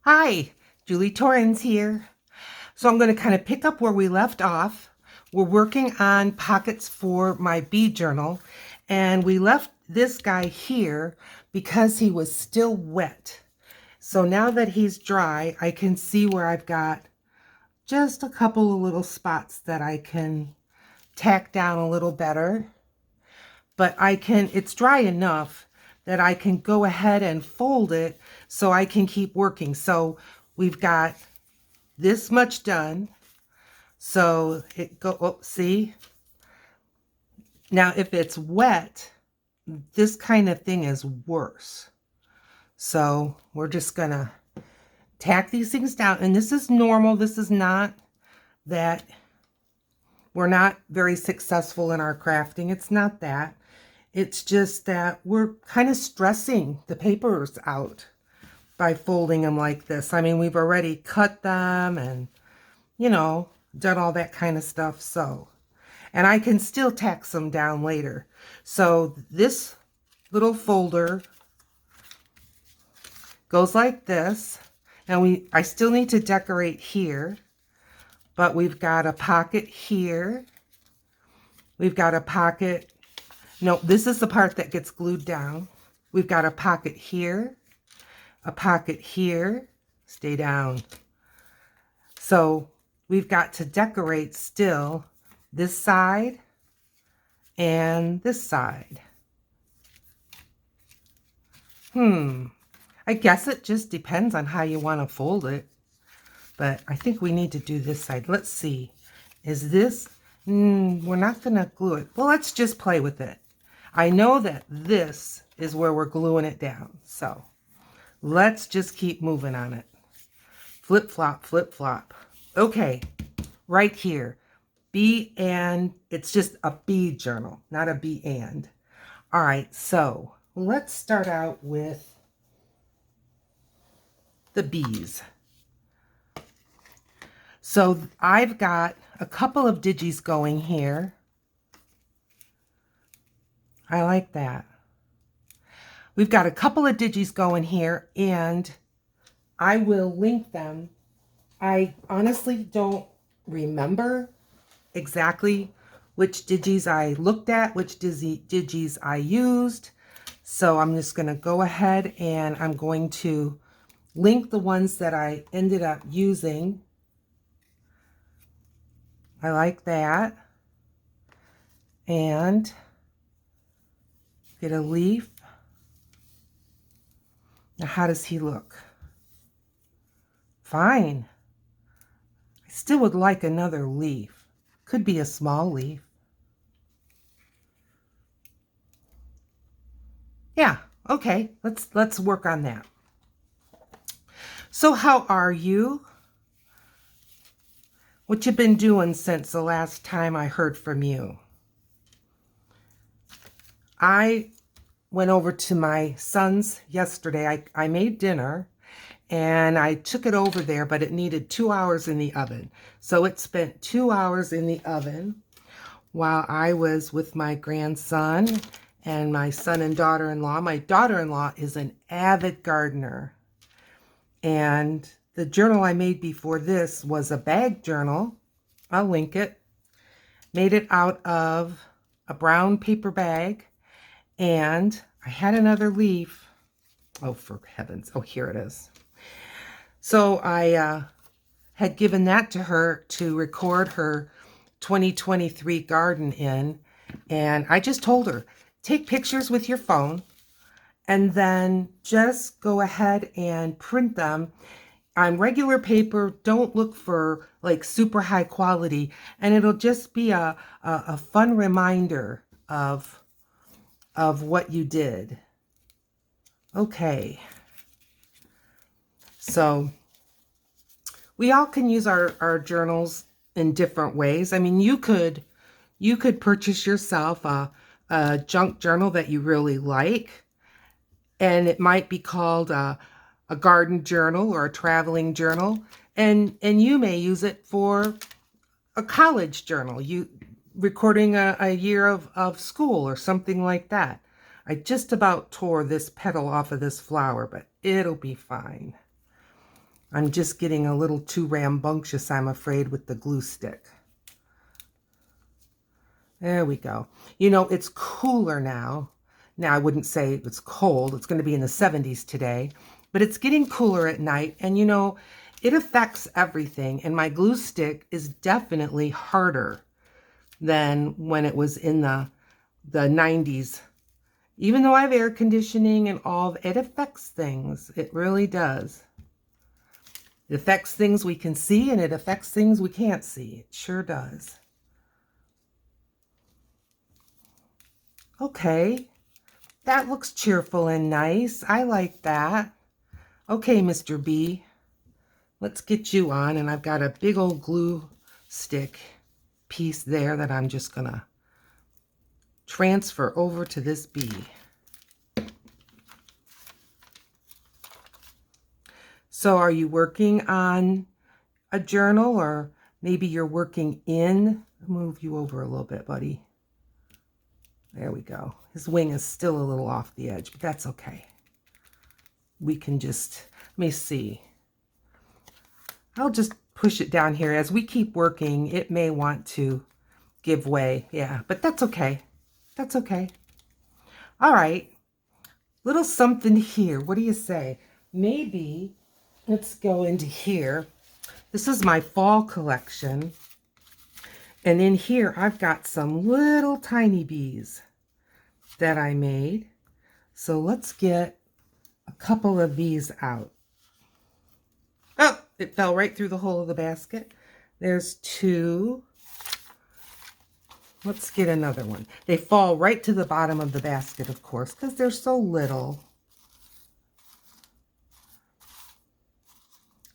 Hi, Julie Torrens here. So I'm going to kind of pick up where we left off. We're working on pockets for my bead journal, and we left this guy here because he was still wet. So now that he's dry, I can see where I've got just a couple of little spots that I can tack down a little better. But it's dry enough that I can go ahead and fold it so I can keep working. So we've got this much done. So see? Now if it's wet, this kind of thing is worse. So we're just gonna tack these things down. And this is normal. This is not that we're not very successful in our crafting. It's not that. It's just that we're kind of stressing the papers out by folding them like this. I mean, we've already cut them and, done all that kind of stuff. So, and I can still tack some down later. So this little folder goes like this. And I still need to decorate here, but we've got a pocket here. We've got a pocket. No, this is the part that gets glued down. We've got a pocket here, a pocket here. Stay down. So we've got to decorate still this side and this side. I guess it just depends on how you want to fold it. But I think we need to do this side. Let's see. Is this... we're not going to glue it. Well, let's just play with it. I know that this is where we're gluing it down. So let's just keep moving on it. Flip, flop, flip, flop. Okay, right here. B and, it's just a bead journal, not a B and. All right, so let's start out with the bees. So I've got a couple of digis going here. I like that. We've got a couple of digis going here, and I will link them. I honestly don't remember exactly which digis I looked at, which digis I used. So I'm just going to go ahead and I'm going to link the ones that I ended up using. I like that. And get a leaf. Now, how does he look? Fine. I still would like another leaf. Could be a small leaf. Yeah, okay. Let's work on that. So how are you? What you been doing since the last time I heard from you? I went over to my son's yesterday. I made dinner and I took it over there, but it needed 2 hours in the oven. So it spent 2 hours in the oven while I was with my grandson and my son and daughter-in-law. My daughter-in-law is an avid gardener. And the journal I made before this was a bag journal. I'll link it. Made it out of a brown paper bag. And I had another leaf. Oh, for heavens. Oh, here it is. So I had given that to her to record her 2023 garden in. And I just told her, take pictures with your phone and then just go ahead and print them on regular paper. Don't look for like super high quality. And it'll just be a fun reminder of what you did. Okay. So we all can use our journals in different ways. I mean, you could purchase yourself a junk journal that you really like, and it might be called a garden journal or a traveling journal, and you may use it for a college journal, you recording a year of school or something like that. I just about tore this petal off of this flower, but it'll be fine. I'm just getting a little too rambunctious, I'm afraid, with the glue stick. There we go. You know, it's cooler now. Now, I wouldn't say it's cold. It's going to be in the 70s today, but it's getting cooler at night. And, you know, it affects everything. And my glue stick is definitely harder than when it was in the 90s. Even though I have air conditioning and all, it affects things. It really does. It affects things we can see, and it affects things we can't see. It sure does. Okay, that looks cheerful and nice. I like that. Okay, Mr. B, let's get you on. And I've got a big old glue stick piece there that I'm just gonna transfer over to this bee. So are you working on a journal, or maybe you're working in? I'll move you over a little bit, buddy. There we go. His wing is still a little off the edge, but that's okay. We can just, let me see. I'll just push it down here. As we keep working, it may want to give way. Yeah, but that's okay. That's okay. All right. Little something here. What do you say? Maybe let's go into here. This is my fall collection. And in here, I've got some little tiny bees that I made. So let's get a couple of these out. Oh, it fell right through the hole of the basket. There's two. Let's get another one. They fall right to the bottom of the basket, of course, because they're so little.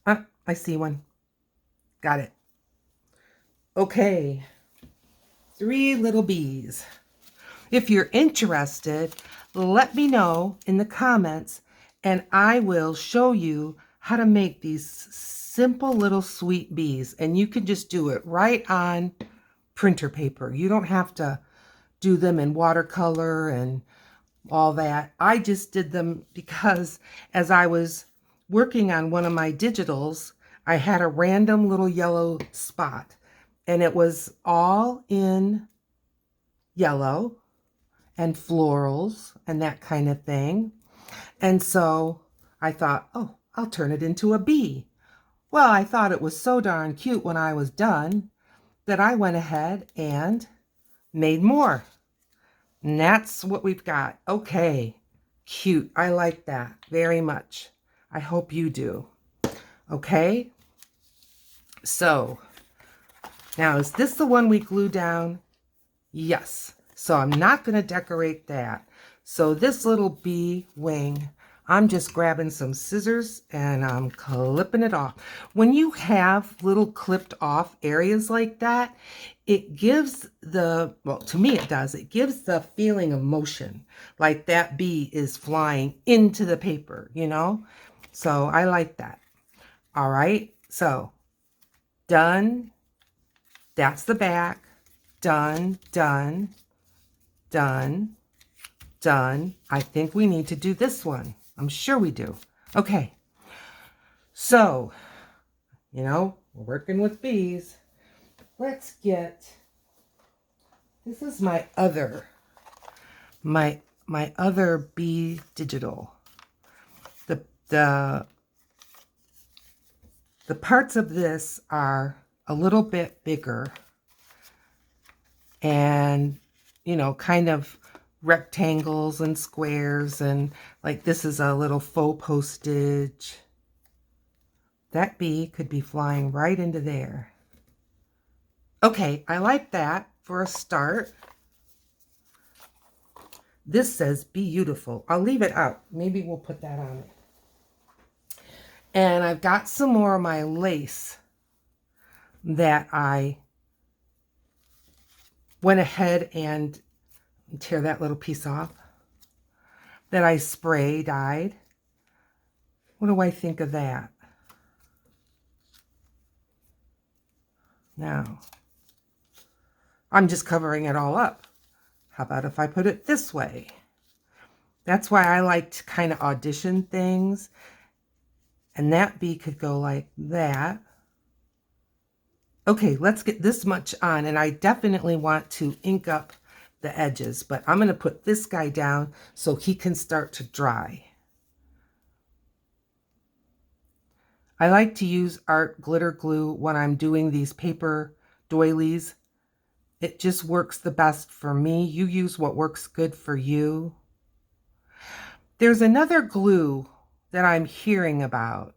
Ah, I see one. Got it. Okay, 3 little bees. If you're interested, let me know in the comments, and I will show you how to make these simple little sweet bees. And you can just do it right on printer paper. You don't have to do them in watercolor and all that. I just did them because as I was working on one of my digitals, I had a random little yellow spot. And it was all in yellow and florals and that kind of thing. And so I thought, oh, I'll turn it into a bee. Well, I thought it was so darn cute when I was done that I went ahead and made more. And that's what we've got. Okay, cute. I like that very much. I hope you do. Okay, so now, is this the one we glue down? Yes. So I'm not going to decorate that. So this little bee wing, I'm just grabbing some scissors and I'm clipping it off. When you have little clipped off areas like that, it gives the, well, to me it does, it gives the feeling of motion, like that bee is flying into the paper, you know? So I like that. All right, so done. That's the back. Done, done, done, done. I think we need to do this one. I'm sure we do. Okay. So, you know, we're working with bees. Let's get, this is my other bee digital. The parts of this are a little bit bigger and, you know, kind of rectangles and squares, and like this is a little faux postage. That bee could be flying right into there. Okay, I like that for a start. This says beautiful. I'll leave it out. Maybe we'll put that on it. And I've got some more of my lace that I went ahead and tear that little piece off that I spray dyed. What do I think of that? Now, I'm just covering it all up. How about if I put it this way? That's why I like to kind of audition things. And that bee could go like that. Okay, let's get this much on, and I definitely want to ink up the edges, but I'm going to put this guy down so he can start to dry. I like to use art glitter glue when I'm doing these paper doilies. It just works the best for me. You use what works good for you. There's another glue that I'm hearing about,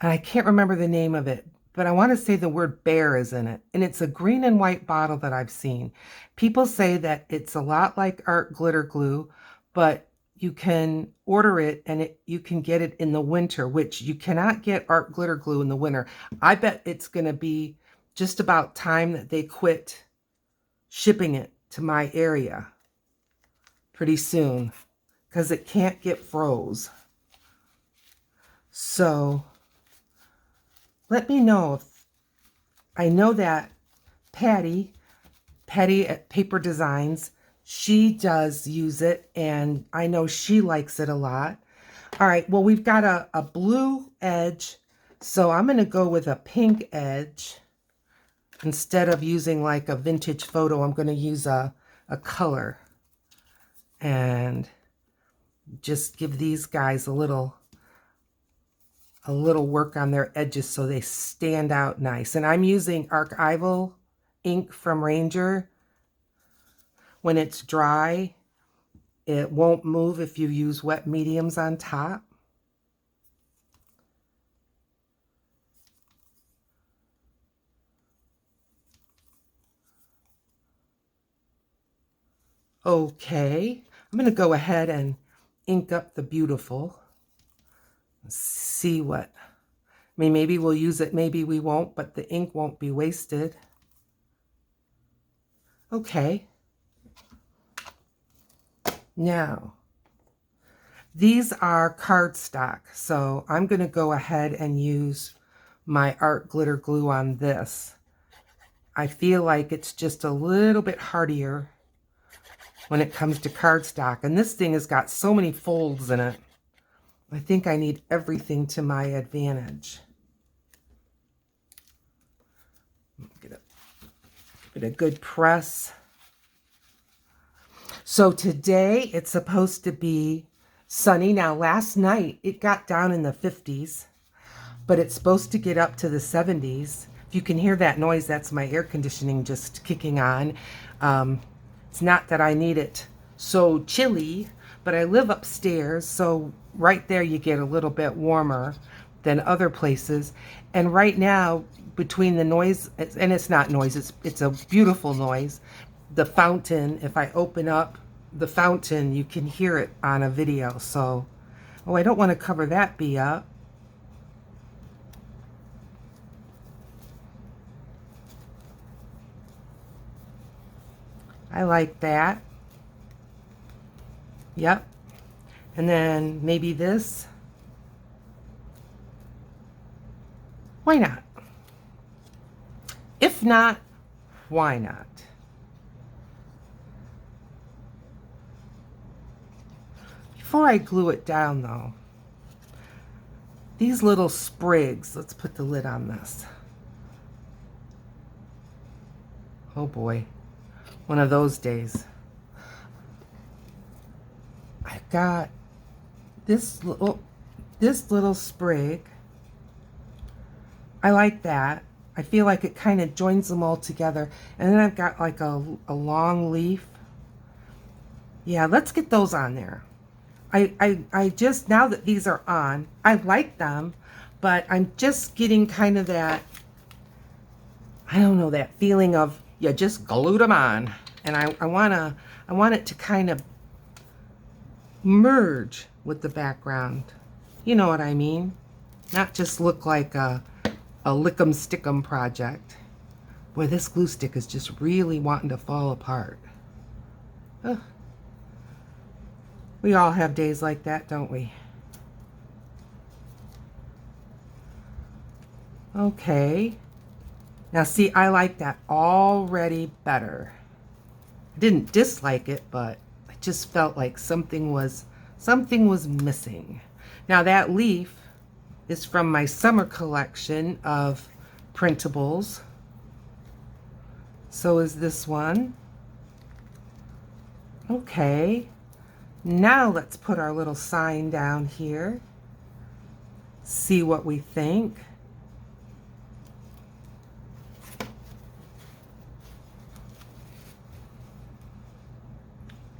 and I can't remember the name of it, but I want to say the word bear is in it. And it's a green and white bottle that I've seen. People say that it's a lot like art glitter glue, but you can order it and you can get it in the winter, which you cannot get art glitter glue in the winter. I bet it's going to be just about time that they quit shipping it to my area pretty soon, because it can't get froze. So let me know if, I know that Patty at Paper Designs, she does use it, and I know she likes it a lot. All right, well, we've got a blue edge, so I'm going to go with a pink edge. Instead of using like a vintage photo, I'm going to use a color. And just give these guys a little work on their edges so they stand out nice. And I'm using archival ink from Ranger. When it's dry, it won't move if you use wet mediums on top. Okay, I'm going to go ahead and ink up the beautiful. See what, I mean, maybe we'll use it, maybe we won't, but the ink won't be wasted. Okay. Now, these are cardstock, so I'm going to go ahead and use my art glitter glue on this. I feel like it's just a little bit hardier when it comes to cardstock, and this thing has got so many folds in it. I think I need everything to my advantage. Give it a good press. So today it's supposed to be sunny. Now last night it got down in the 50s, but it's supposed to get up to the 70s. If you can hear that noise, that's my air conditioning just kicking on. It's not that I need it so chilly, but I live upstairs, so right there you get a little bit warmer than other places. And right now, between the noise, and it's not noise, it's a beautiful noise, the fountain, if I open up the fountain, you can hear it on a video. So, oh, I don't want to cover that bee up. I like that. Yep. And then maybe this. Why not? If not, why not? Before I glue it down though, these little sprigs, let's put the lid on this. Oh boy, one of those days. I've got this little sprig. I like that. I feel like it kind of joins them all together. And then I've got like a long leaf. Yeah, let's get those on there. I just, now that these are on, I like them, but I'm just getting kind of that, I don't know, that feeling of, you just glued them on. And I want it to kind of merge with the background. You know what I mean? Not just look like a lick'em stick'em project. Boy, this glue stick is just really wanting to fall apart. Ugh. We all have days like that, don't we? Okay. Now see, I like that already better. I didn't dislike it, but I just felt like something was missing. Now that leaf is from my summer collection of printables. So is this one. Okay, now let's put our little sign down here. See what we think.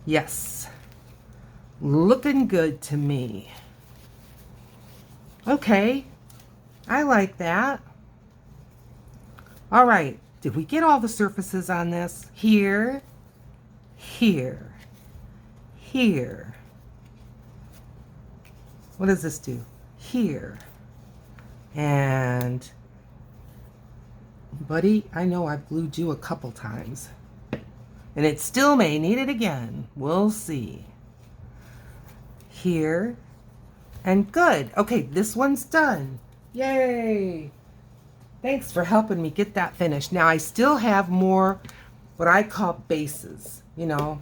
Yes, looking good to me. Okay, I like that. All right, did we get all the surfaces on this? Here, here, here. What does this do? Here. And, buddy, I know I've glued you a couple times. And it still may need it again. We'll see. Here. And good. Okay, this one's done. Yay! Thanks for helping me get that finished. Now I still have more what I call bases, you know,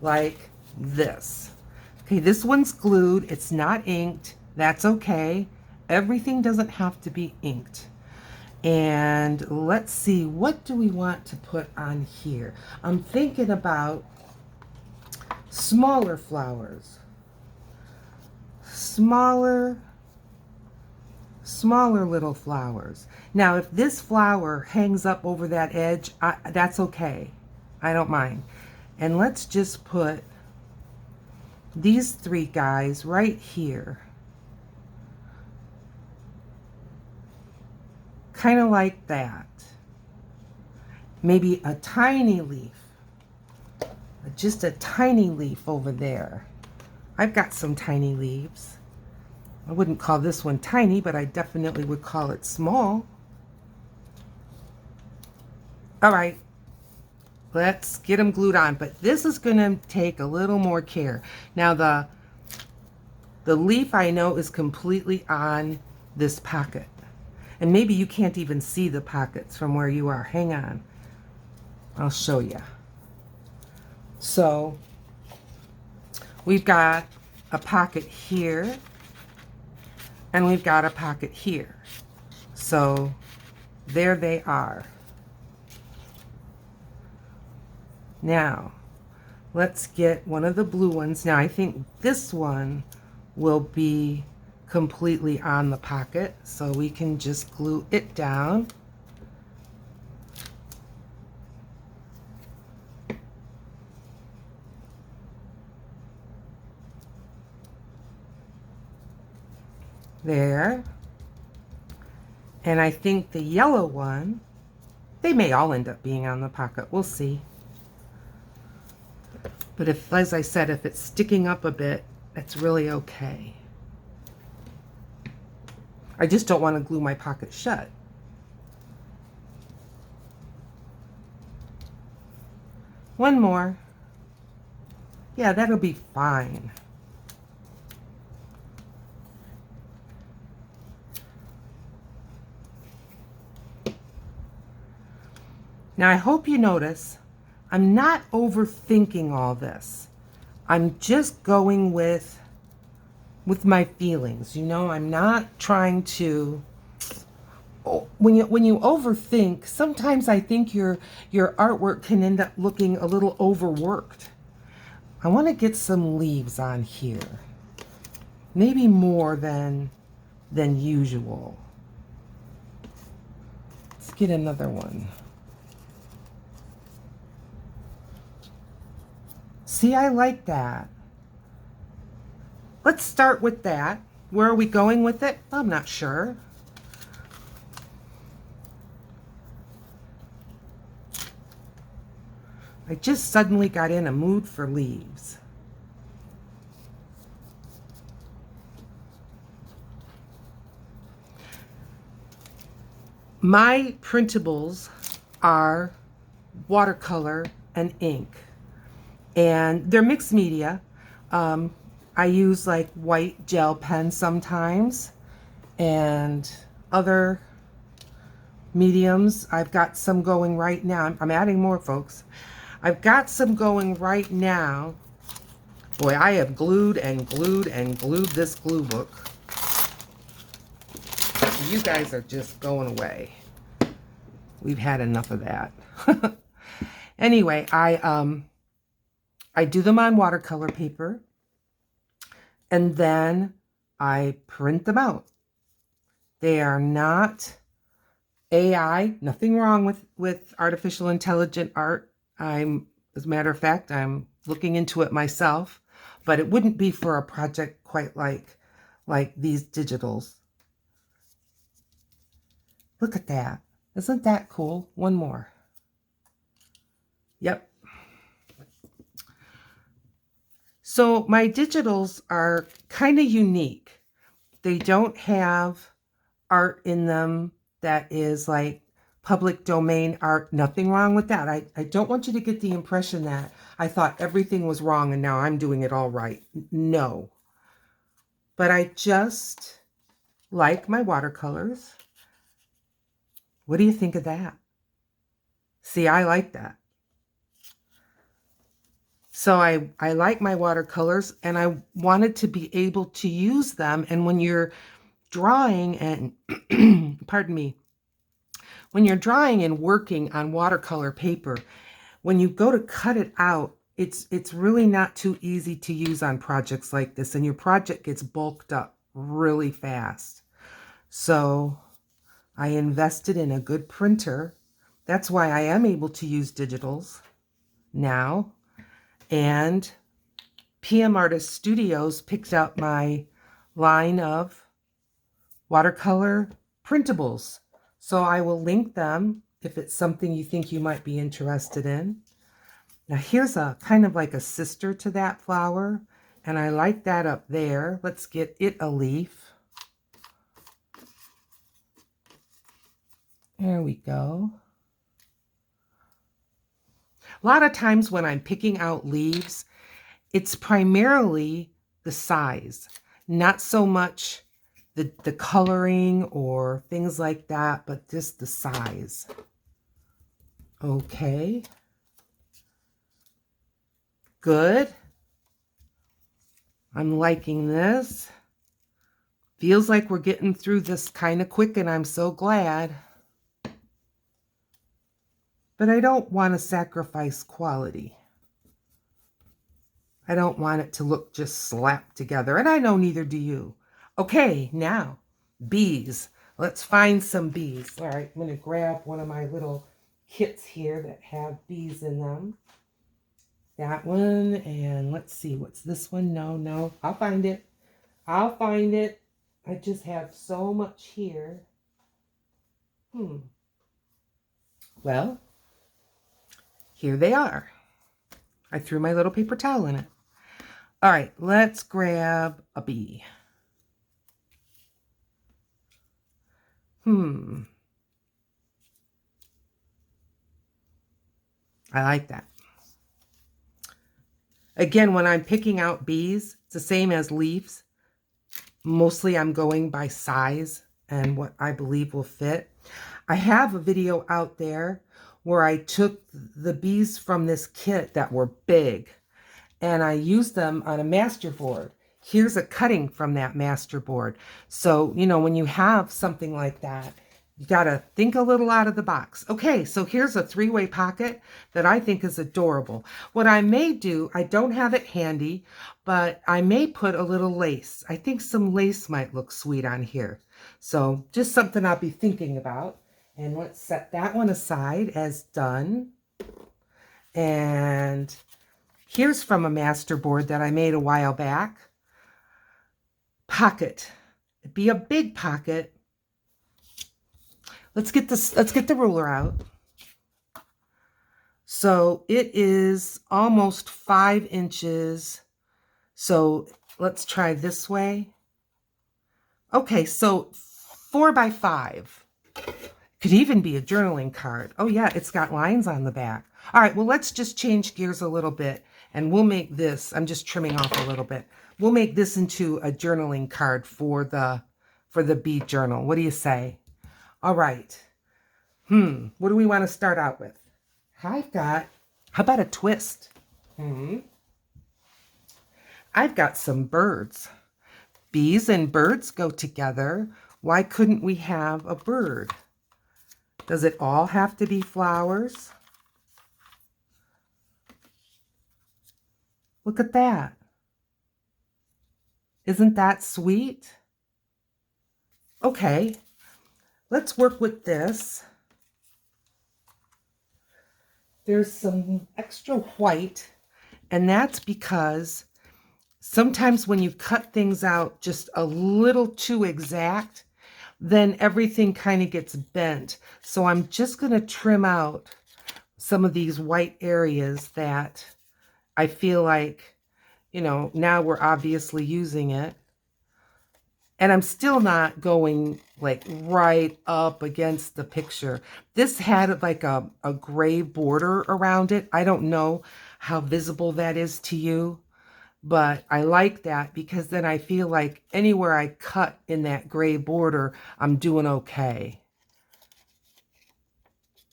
like this. Okay, this one's glued. It's not inked. That's okay. Everything doesn't have to be inked. And let's see, what do we want to put on here? I'm thinking about smaller flowers. Smaller little flowers. Now, if this flower hangs up over that edge, that's okay. I don't mind. And let's just put these three guys right here. Kind of like that. Maybe a tiny leaf. Just a tiny leaf over there. I've got some tiny leaves. I wouldn't call this one tiny, but I definitely would call it small. All right, let's get them glued on. But this is going to take a little more care. Now the leaf I know is completely on this pocket. And maybe you can't even see the pockets from where you are. Hang on. I'll show you. So we've got a pocket here. And we've got a pocket here. So there they are. Now, let's get one of the blue ones. Now, I think this one will be completely on the pocket, so we can just glue it down. There. And I think the yellow one, they may all end up being on the pocket. We'll see. But if, as I said, if it's sticking up a bit, that's really okay. I just don't want to glue my pocket shut. One more. Yeah, that'll be fine. Now, I hope you notice I'm not overthinking all this. I'm just going with my feelings. You know, I'm not trying to. When you overthink, sometimes I think your artwork can end up looking a little overworked. I want to get some leaves on here, maybe more than usual. Let's get another one. See, I like that. Let's start with that. Where are we going with it? I'm not sure. I just suddenly got in a mood for leaves. My printables are watercolor and ink. And they're mixed media. I use like white gel pens sometimes and other mediums. I've got some going right now. I'm adding more, folks. I've got some going right now. Boy, I have glued and glued and glued this glue book. You guys are just going away. We've had enough of that. Anyway, I do them on watercolor paper, and then I print them out. They are not AI, nothing wrong with artificial intelligent art. As a matter of fact, I'm looking into it myself, but it wouldn't be for a project quite like these digitals. Look at that. Isn't that cool? One more. Yep. So my digitals are kind of unique. They don't have art in them that is like public domain art. Nothing wrong with that. I don't want you to get the impression that I thought everything was wrong and now I'm doing it all right. No. But I just like my watercolors. What do you think of that? See, I like that. So I like my watercolors, and I wanted to be able to use them. And when you're drawing and, pardon me, when you're drawing and working on watercolor paper, when you go to cut it out, it's really not too easy to use on projects like this, and your project gets bulked up really fast. So I invested in a good printer. That's why I am able to use digitals now. And PM Artist Studios picked up my line of watercolor printables. So I will link them if it's something you think you might be interested in. Now here's a kind of like a sister to that flower, and I like that up there. Let's get it a leaf. There we go. A lot of times when I'm picking out leaves, it's primarily the size, not so much the coloring or things like that, but just the size. Okay. Good. I'm liking this. Feels like we're getting through this kind of quick, and I'm so glad. But I don't want to sacrifice quality. I don't want it to look just slapped together, and I know neither do you. Okay, now, bees. Let's find some bees. All right, I'm going to grab one of my little kits here that have bees in them. That one, and let's see, what's this one? No, I'll find it. I'll find it. I just have so much here. Well, here they are. I threw my little paper towel in it. All right, let's grab a bee. I like that. Again, when I'm picking out bees, it's the same as leaves. Mostly I'm going by size and what I believe will fit. I have a video out there where I took the bees from this kit that were big, and I used them on a master board. Here's a cutting from that master board. So, you know, when you have something like that, you got to think a little out of the box. Okay, so here's a three-way pocket that I think is adorable. What I may do, I don't have it handy, but I may put a little lace. I think some lace might look sweet on here. So just something I'll be thinking about. And let's set that one aside as done. And here's from a master board that I made a while back. Pocket. It'd be a big pocket. Let's get the ruler out. So it is almost 5 inches. So let's try this way. Okay, so 4 by 5. Could even be a journaling card. Oh yeah, it's got lines on the back. All right, well, let's just change gears a little bit, and we'll make this, I'm just trimming off a little bit. We'll make this into a journaling card for the bee journal. What do you say? All right. What do we want to start out with? How about a twist? I've got some birds. Bees and birds go together. Why couldn't we have a bird? Does it all have to be flowers? Look at that. Isn't that sweet? Okay, let's work with this. There's some extra white, and that's because sometimes when you cut things out just a little too exact, then everything kind of gets bent. So I'm just going to trim out some of these white areas that I feel like, you know, now we're obviously using it. And I'm still not going like right up against the picture. This had like a gray border around it. I don't know how visible that is to you, but I like that because then I feel like anywhere I cut in that gray border, I'm doing okay.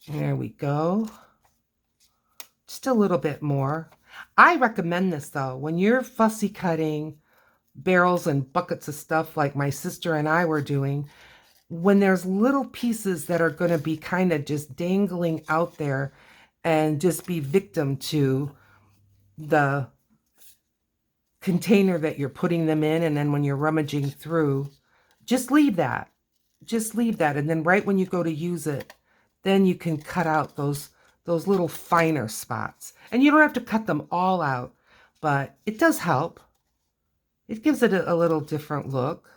There we go. Just a little bit more. I recommend this though. When you're fussy cutting barrels and buckets of stuff like my sister and I were doing, when there's little pieces that are going to be kind of just dangling out there and just be victim to the container that you're putting them in, and then when you're rummaging through, just leave that. Just leave that. And then right when you go to use it, then you can cut out those little finer spots. And you don't have to cut them all out, but it does help. It gives it a little different look.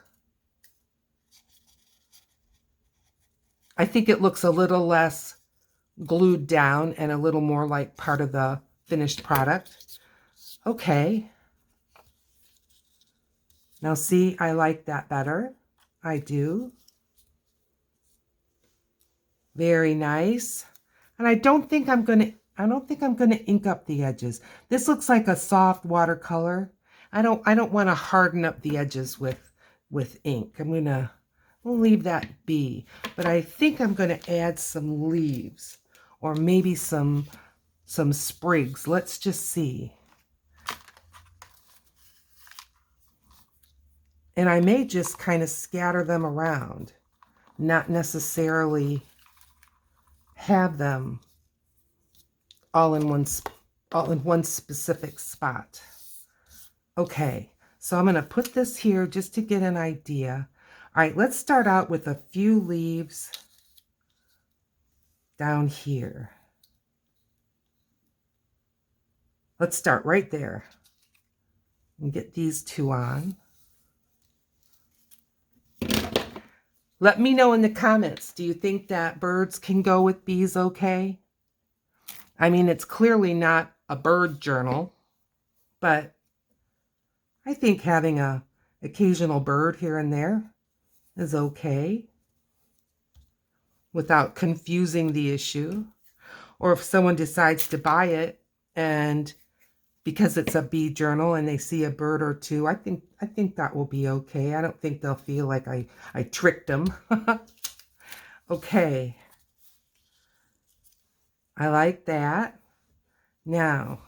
I think it looks a little less glued down and a little more like part of the finished product. Okay. Now see, I like that better. I do. Very nice. And I don't think I'm going to ink up the edges. This looks like a soft watercolor. I don't want to harden up the edges with ink. We'll leave that be. But I think I'm going to add some leaves or maybe some sprigs. Let's just see. And I may just kind of scatter them around, not necessarily have them all in one specific spot. Okay, so I'm going to put this here just to get an idea. All right, let's start out with a few leaves down here. Let's start right there and get these two on. Let me know in the comments, do you think that birds can go with bees okay? I mean, it's clearly not a bird journal, but I think having a occasional bird here and there is okay without confusing the issue. Or if someone decides to buy it and because it's a bee journal and they see a bird or two, I think that will be okay. I don't think they'll feel like I tricked them. Okay. I like that. Now,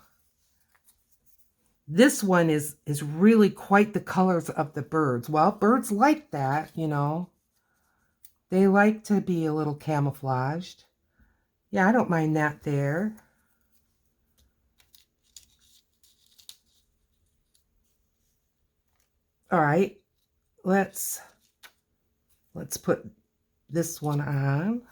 this one is really quite the colors of the birds. Well, birds like that, you know. They like to be a little camouflaged. Yeah, I don't mind that there. All right, let's put this one on.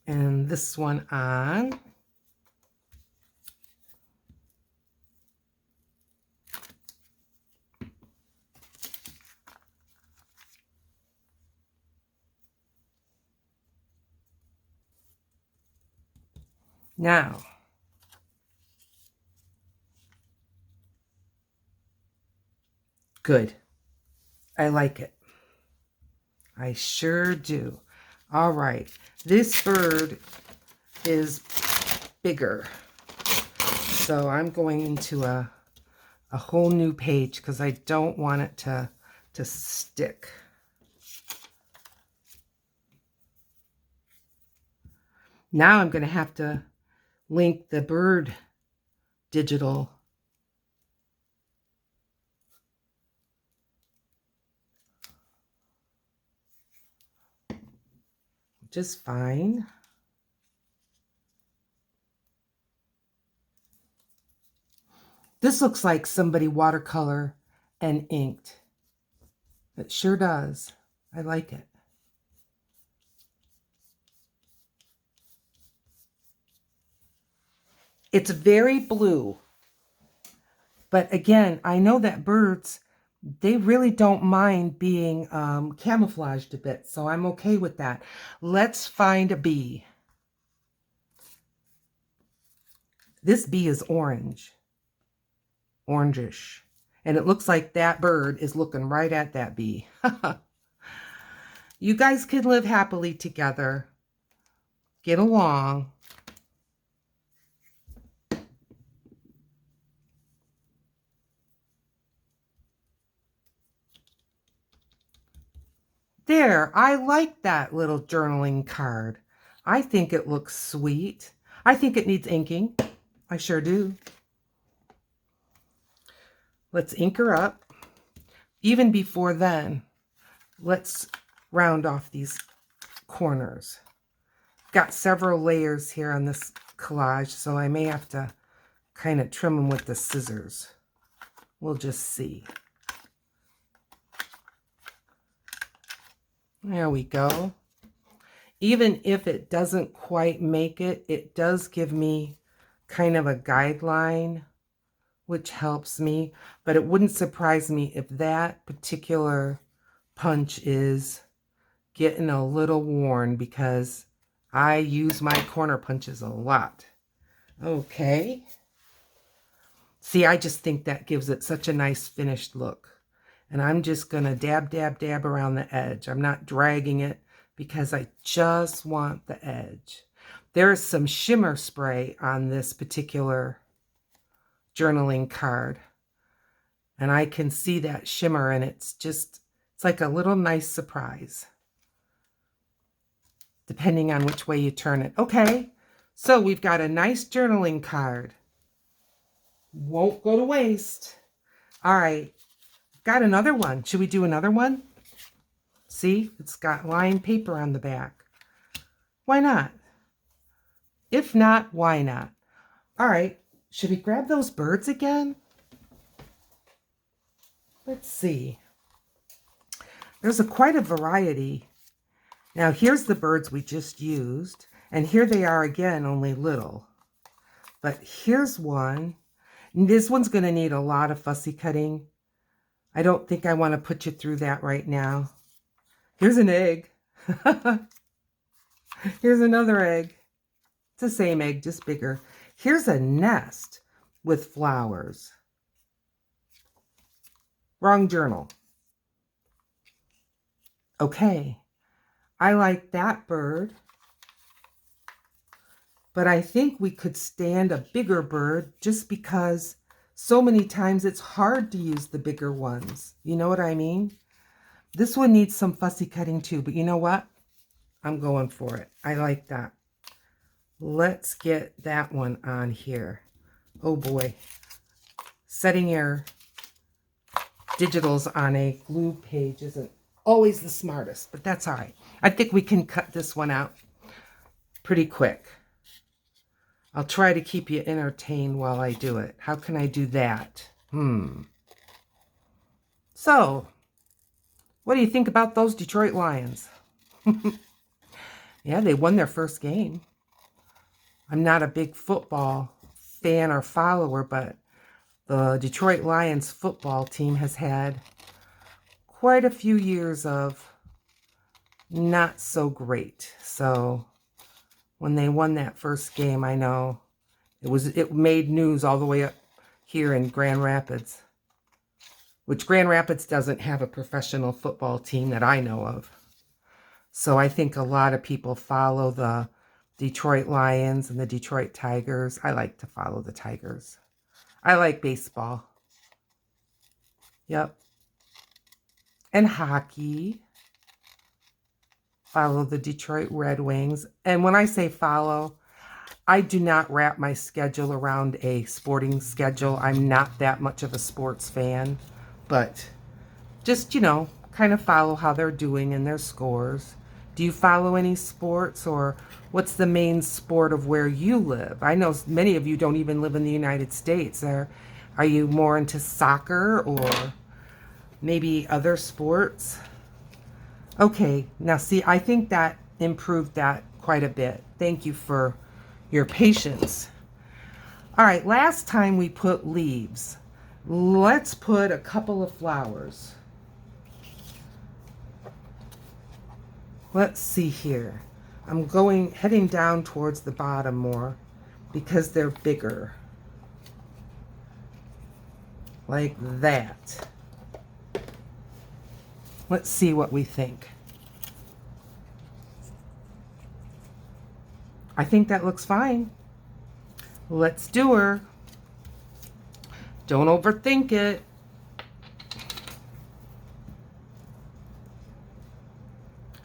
And this one on. Now, good. I like it. I sure do. All right. This bird is bigger. So I'm going into a whole new page because I don't want it to stick. Now I'm going to have to link the bird digital. Just fine. This looks like somebody watercolor and inked. It sure does. I like it. It's very blue. But again, I know that birds, they really don't mind being camouflaged a bit. So I'm okay with that. Let's find a bee. This bee is orange. Orangish. And it looks like that bird is looking right at that bee. You guys can live happily together. Get along. There, I like that little journaling card. I think it looks sweet. I think it needs inking. I sure do. Let's ink her up. Even before then, let's round off these corners. Got several layers here on this collage, so I may have to kind of trim them with the scissors. We'll just see. There we go. Even if it doesn't quite make it, it does give me kind of a guideline, which helps me. But it wouldn't surprise me if that particular punch is getting a little worn, because I use my corner punches a lot. Okay. See, I just think that gives it such a nice finished look. And I'm just going to dab, dab, dab around the edge. I'm not dragging it because I just want the edge. There is some shimmer spray on this particular journaling card. And I can see that shimmer, and it's like a little nice surprise, depending on which way you turn it. Okay, so we've got a nice journaling card. Won't go to waste. All right. Got another one. Should we do another one? See, it's got lined paper on the back. Why not? If not, why not? All right, should we grab those birds again? Let's see. There's quite a variety. Now, here's the birds we just used, and here they are again, only little. But here's one. This one's going to need a lot of fussy cutting. I don't think I want to put you through that right now. Here's an egg. Here's another egg. It's the same egg, just bigger. Here's a nest with flowers. Wrong journal. Okay. I like that bird. But I think we could stand a bigger bird, just because so many times it's hard to use the bigger ones. You know what I mean? This one needs some fussy cutting too, but you know what? I'm going for it. I like that. Let's get that one on here. Oh boy. Setting your digitals on a glue page isn't always the smartest, but that's all right. I think we can cut this one out pretty quick. I'll try to keep you entertained while I do it. How can I do that? So, what do you think about those Detroit Lions? Yeah, they won their first game. I'm not a big football fan or follower, but the Detroit Lions football team has had quite a few years of not so great. So when they won that first game, I know it made news all the way up here in Grand Rapids, which Grand Rapids doesn't have a professional football team that I know of. So I think a lot of people follow the Detroit Lions and the Detroit Tigers. I like to follow the Tigers. I like baseball. Yep. And hockey. follow the Detroit Red Wings. And when I say follow, I do not wrap my schedule around a sporting schedule. I'm not that much of a sports fan, but just, kind of follow how they're doing and their scores. Do you follow any sports, or what's the main sport of where you live? I know many of you don't even live in the United States. Are you more into soccer or maybe other sports? Okay, now see, I think that improved that quite a bit. Thank you for your patience. All right, last time we put leaves. Let's put a couple of flowers. Let's see here. I'm heading down towards the bottom more because they're bigger. Like that. Let's see what we think. I think that looks fine. Let's do her. Don't overthink it.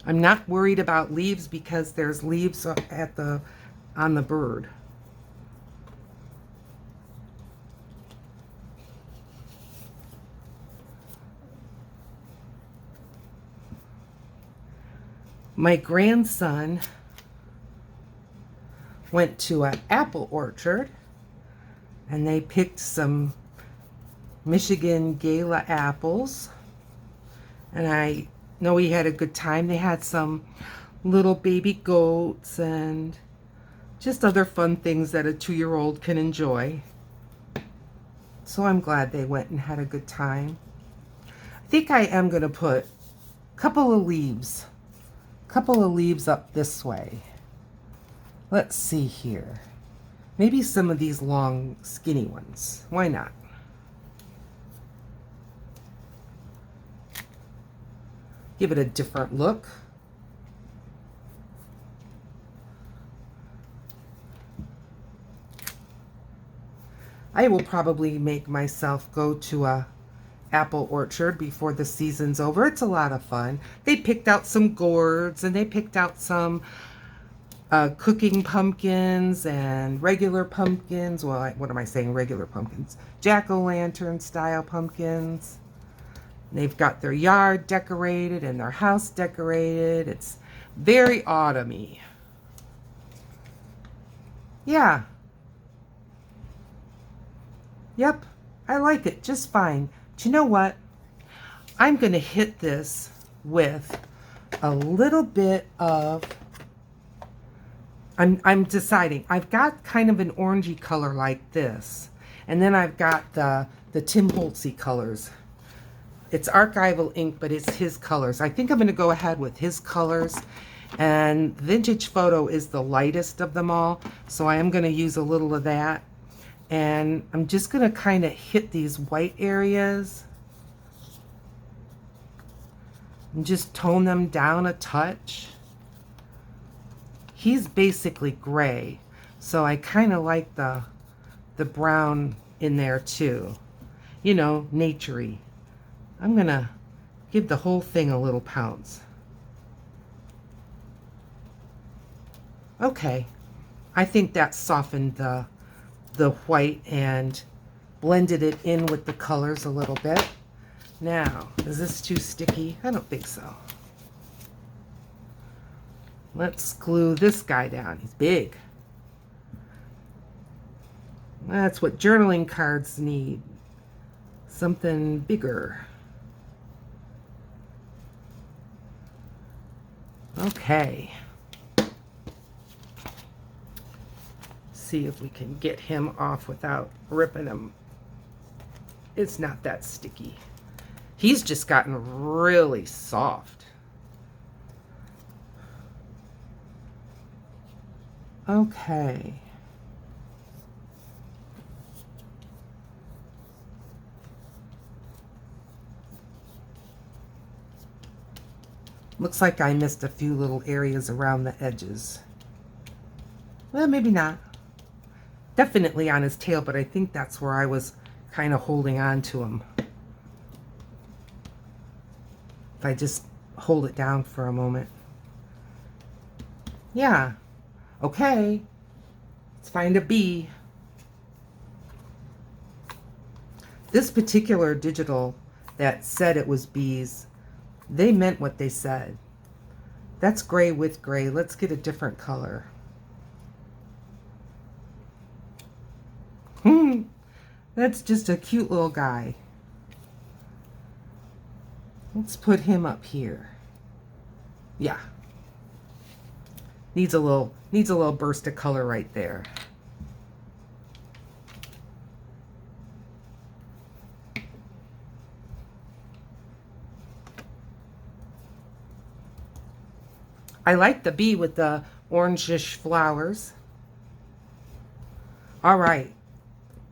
I'm not worried about leaves because there's leaves on the bird. My grandson went to an apple orchard and they picked some Michigan Gala apples, and I know he had a good time. They had some little baby goats and just other fun things that a 2-year-old can enjoy. So I'm glad they went and had a good time. I think I am going to put a couple of leaves up this way. Let's see here. Maybe some of these long, skinny ones. Why not? Give it a different look. I will probably make myself go to a apple orchard before the season's over. It's a lot of fun. They picked out some gourds and they picked out some cooking pumpkins and regular pumpkins. Well, what am I saying? Regular pumpkins. Jack-o'-lantern style pumpkins. They've got their yard decorated and their house decorated. It's very autumny. Yeah. Yep, I like it just fine. But you know what? I'm going to hit this with a little bit of... I'm deciding. I've got kind of an orangey color like this. And then I've got the Tim Holtzy colors. It's archival ink, but it's his colors. I think I'm going to go ahead with his colors. And Vintage Photo is the lightest of them all. So I am going to use a little of that. And I'm just going to kind of hit these white areas. And just tone them down a touch. He's basically gray. So I kind of like the brown in there too. You know, naturey. I'm going to give the whole thing a little pounce. Okay. I think that softened the white and blended it in with the colors a little bit. Now, is this too sticky? I don't think so. Let's glue this guy down. He's big. That's what journaling cards need. Something bigger. Okay. See if we can get him off without ripping him. It's not that sticky. He's just gotten really soft. Okay. Looks like I missed a few little areas around the edges. Well, maybe not. Definitely on his tail, but I think that's where I was kind of holding on to him. If I just hold it down for a moment. Yeah. Okay. Let's find a bee. This particular digital that said it was bees, they meant what they said. That's gray with gray. Let's get a different color. That's just a cute little guy. Let's put him up here. Yeah. Needs a little burst of color right there. I like the bee with the orangish flowers. All right.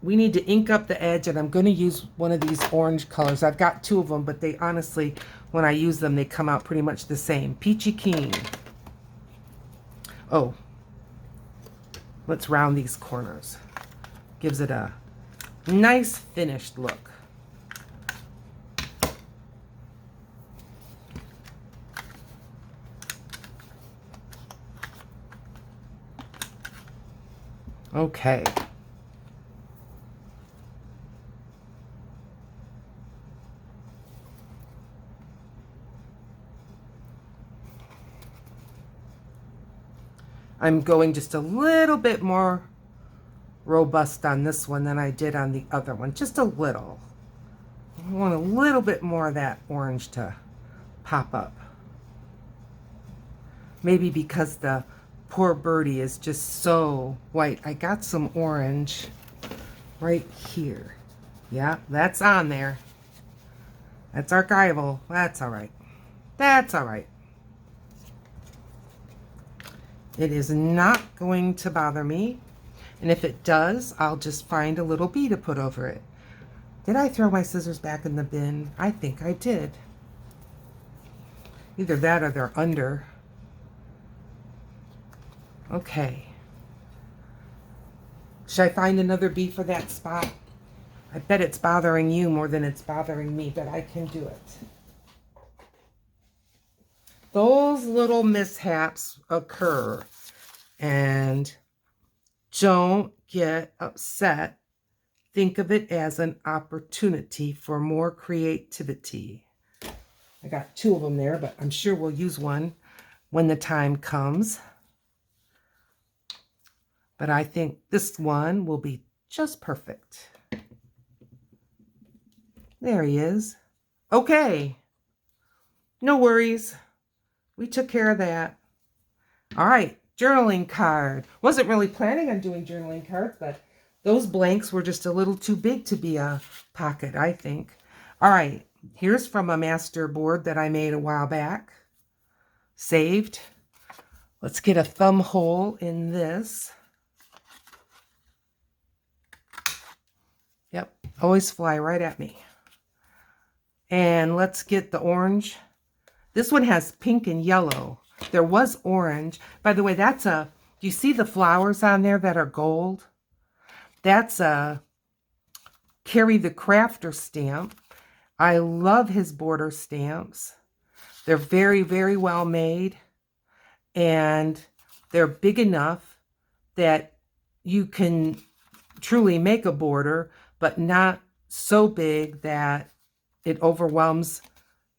We need to ink up the edge, and I'm going to use one of these orange colors. I've got two of them, but they honestly, when I use them, they come out pretty much the same. Peachy Keen. Oh, let's round these corners. Gives it a nice finished look. Okay. I'm going just a little bit more robust on this one than I did on the other one. Just a little. I want a little bit more of that orange to pop up. Maybe because the poor birdie is just so white. I got some orange right here. Yeah, that's on there. That's archival. That's all right. That's all right. It is not going to bother me. And if it does, I'll just find a little bee to put over it. Did I throw my scissors back in the bin? I think I did. Either that or they're under. Okay. Should I find another bee for that spot? I bet it's bothering you more than it's bothering me, but I can do it. Those little mishaps occur, and don't get upset. Think of it as an opportunity for more creativity. I got two of them there, but I'm sure we'll use one when the time comes. But I think this one will be just perfect. There he is. Okay. No worries. We took care of that. All right. Journaling card. Wasn't really planning on doing journaling cards, but those blanks were just a little too big to be a pocket, I think. All right. Here's from a master board that I made a while back. Saved. Let's get a thumb hole in this. Yep. Always fly right at me. And let's get the orange. This one has pink and yellow. There was orange. By the way, that's a, do you see the flowers on there that are gold? That's a Carry the Crafter stamp. I love his border stamps. They're very, very well made. And they're big enough that you can truly make a border, but not so big that it overwhelms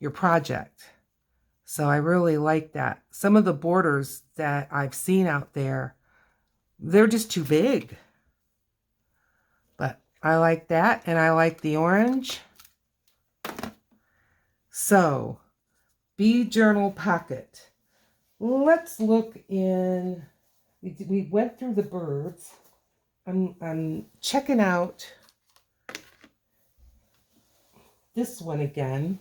your project. So I really like that. Some of the borders that I've seen out there, they're just too big. But I like that, and I like the orange. So, bee journal pocket. Let's look in, we went through the birds. I'm checking out this one again.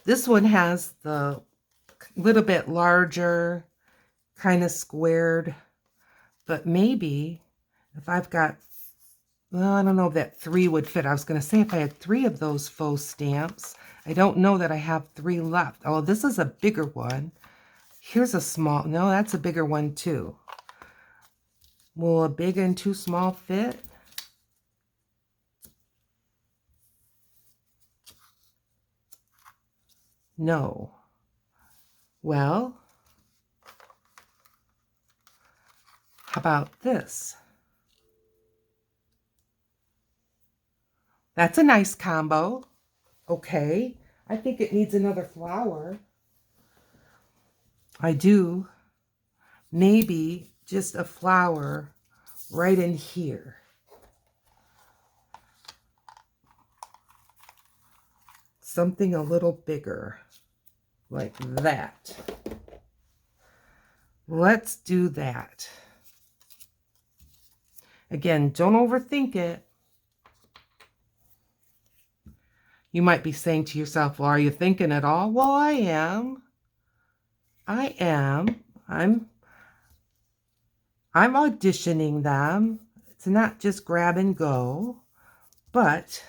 This one has the little bit larger, kind of squared, but maybe if I've got, well, I don't know if that 3 would fit. I was going to say if I had 3 of those faux stamps. I don't know that I have 3 left. Oh, this is a bigger one. Here's a small, no, that's a bigger one too. Will a big and too small fit? No. Well, about this? That's a nice combo. Okay, I think it needs another flower. I do. Maybe just a flower right in here. Something a little bigger, like that. Let's do that. Again, don't overthink it. You might be saying to yourself, well, are you thinking at all? Well, I am. I am. I'm auditioning them. It's not just grab and go, but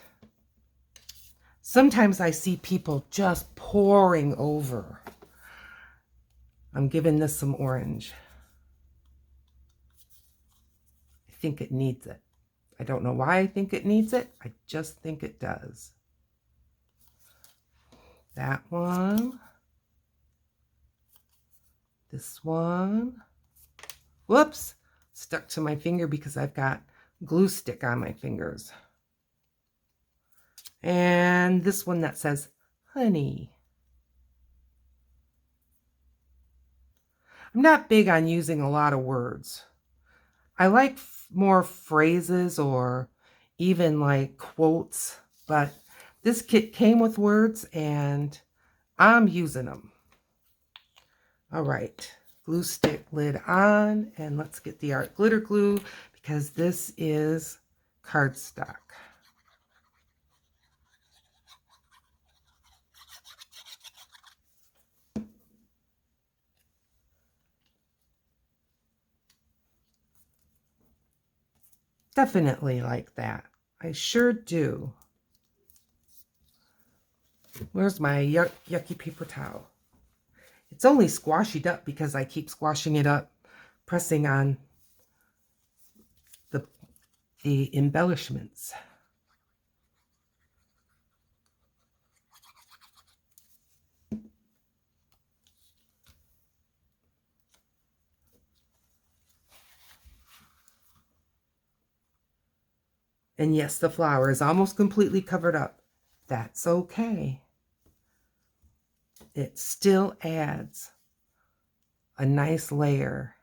sometimes I see people just pouring over. I'm giving this some orange. I think it needs it. I don't know why I think it needs it. I just think it does. That one. This one. Whoops. Stuck to my finger because I've got glue stick on my fingers. And this one that says honey. I'm not big on using a lot of words. I like more phrases or even like quotes, but this kit came with words and I'm using them. All right, glue stick lid on, and let's get the art glitter glue because this is cardstock. Definitely like that. I sure do. Where's my yucky paper towel? It's only squashed up because I keep squashing it up, pressing on the embellishments. And yes, the flower is almost completely covered up. That's okay. It still adds a nice layer.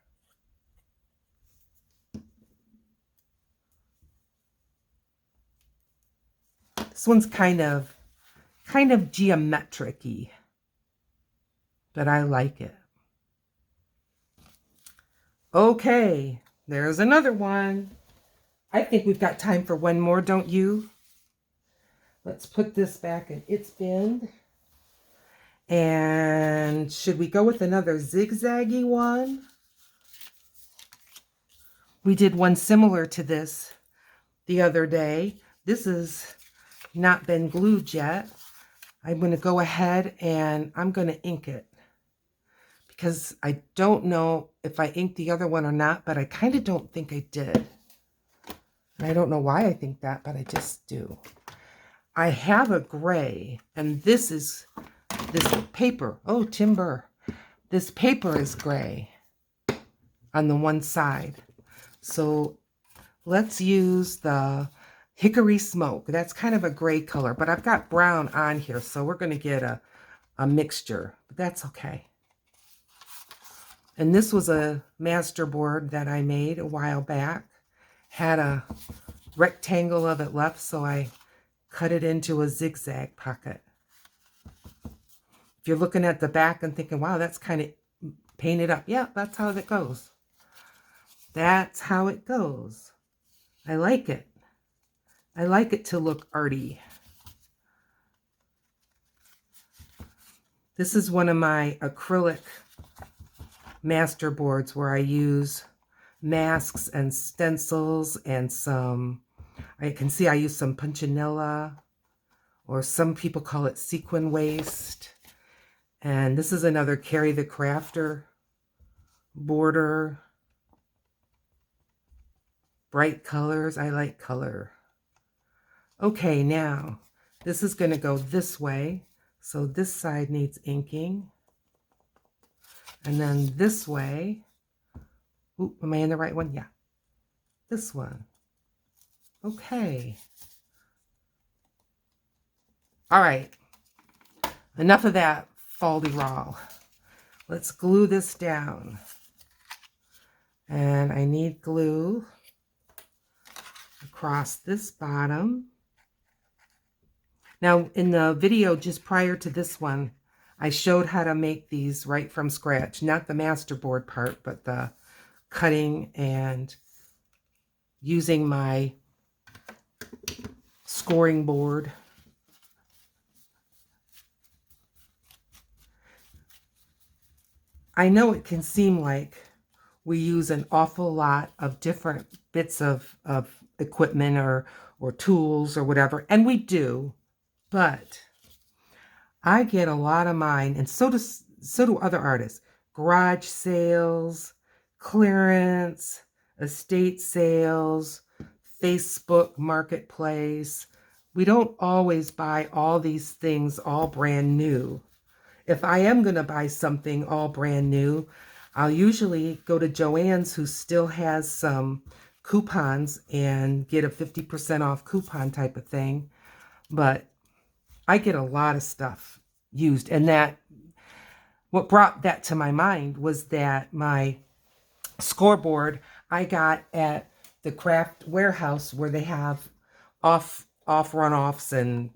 This one's kind of geometric-y, but I like it. Okay, there's another one. I think we've got time for one more, don't you? Let's put this back in its bin. And should we go with another zigzaggy one? We did one similar to this the other day. This has not been glued yet. I'm going to go ahead and I'm going to ink it because I don't know if I inked the other one or not, but I kind of don't think I did. And I don't know why I think that, but I just do. I have a gray, and this is this paper. Oh, timber. This paper is gray on the one side. So let's use the Hickory Smoke. That's kind of a gray color, but I've got brown on here, so we're going to get a mixture, but that's okay. And this was a master board that I made a while back. Had a rectangle of it left, so I cut it into a zigzag pocket. If you're looking at the back and thinking, wow, that's kind of painted up. Yeah, that's how it goes. That's how it goes. I like it. I like it to look arty. This is one of my acrylic master boards where I use masks and stencils and some, I can see I use some punchinella, or some people call it sequin waste. And this is another Carry the Crafter border. Bright colors. I like color. Okay, now this is going to go this way. So this side needs inking. And then this way, Ooh, am I in the right one? Yeah. This one. Okay. All right. Enough of that faldy-rol. Let's glue this down. And I need glue across this bottom. Now, in the video just prior to this one, I showed how to make these right from scratch. Not the masterboard part, but the cutting and using my scoring board. I know it can seem like we use an awful lot of different bits of equipment or tools or whatever, and we do, but I get a lot of mine, and so do other artists. Garage sales, clearance, estate sales, Facebook Marketplace. We don't always buy all these things all brand new. If I am going to buy something all brand new, I'll usually go to Joann's, who still has some coupons, and get a 50% off coupon type of thing. But I get a lot of stuff used. And what brought that to my mind was that my scoreboard I got at the craft warehouse, where they have off runoffs and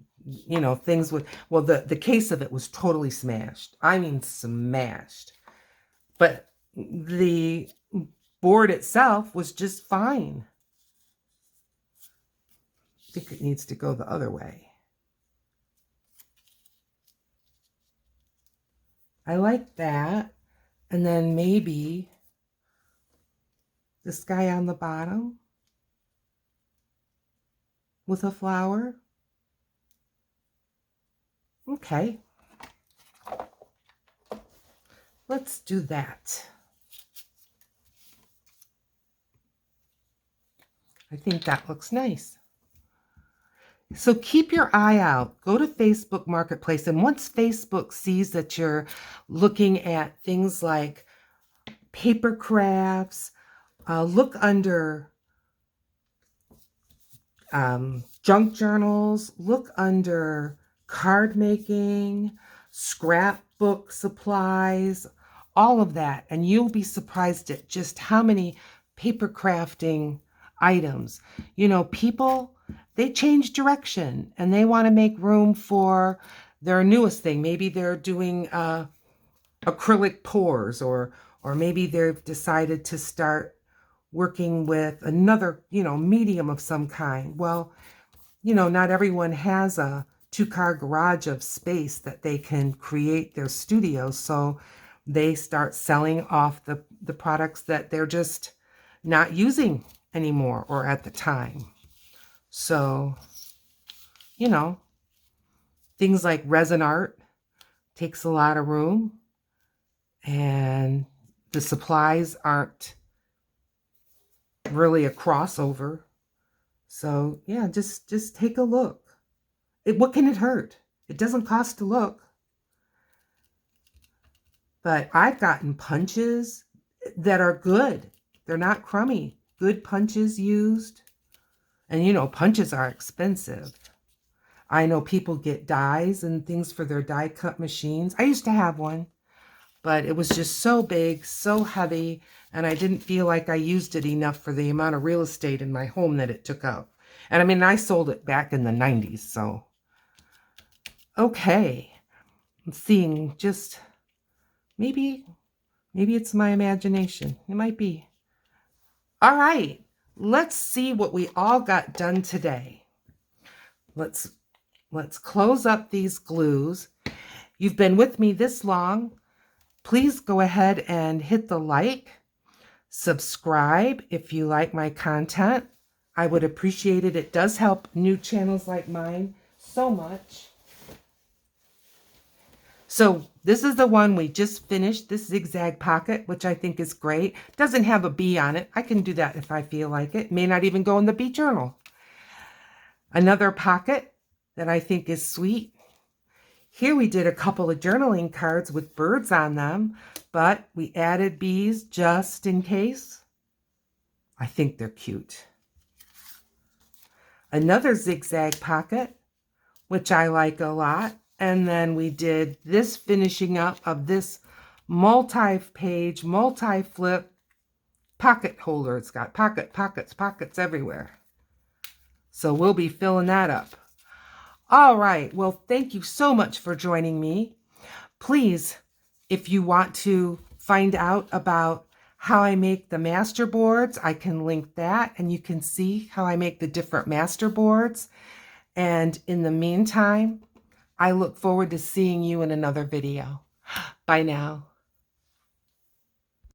things with, well, the case of it was totally smashed. I mean smashed. But the board itself was just fine. I think it needs to go the other way. I like that. And then maybe this guy on the bottom with a flower. Okay. Let's do that. I think that looks nice. So keep your eye out. Go to Facebook Marketplace. And once Facebook sees that you're looking at things like paper crafts, look under junk journals, look under card making, scrapbook supplies, all of that. And you'll be surprised at just how many paper crafting items. People, they change direction and they want to make room for their newest thing. Maybe they're doing acrylic pours, or maybe they've decided to start working with another, medium of some kind. Well, not everyone has a 2-car garage of space that they can create their studio. So they start selling off the products that they're just not using anymore or at the time. So, things like resin art takes a lot of room, and the supplies aren't really a crossover. So yeah, just take a look. What can it hurt? It doesn't cost to look. But I've gotten punches that are good. They're not crummy. Good punches used. And punches are expensive. I know people get dies and things for their die cut machines. I used to have one, but it was just so big, so heavy, and I didn't feel like I used it enough for the amount of real estate in my home that it took up. And I mean, I sold it back in the 90s, so. Okay. I'm seeing just, maybe it's my imagination. It might be. All right. Let's see what we all got done today. Let's close up these glues. You've been with me this long. Please go ahead and hit the like, subscribe if you like my content. I would appreciate it. It does help new channels like mine so much. So this is the one we just finished, this zigzag pocket, which I think is great. Doesn't have a bee on it. I can do that if I feel like it. May not even go in the bee journal. Another pocket that I think is sweet. Here we did a couple of journaling cards with birds on them, but we added bees just in case. I think they're cute. Another zigzag pocket, which I like a lot. And then we did this finishing up of this multi-page, multi-flip pocket holder. It's got pockets everywhere. So we'll be filling that up. All right. Well, thank you so much for joining me. Please, if you want to find out about how I make the master boards, I can link that and you can see how I make the different master boards. And in the meantime, I look forward to seeing you in another video. Bye now.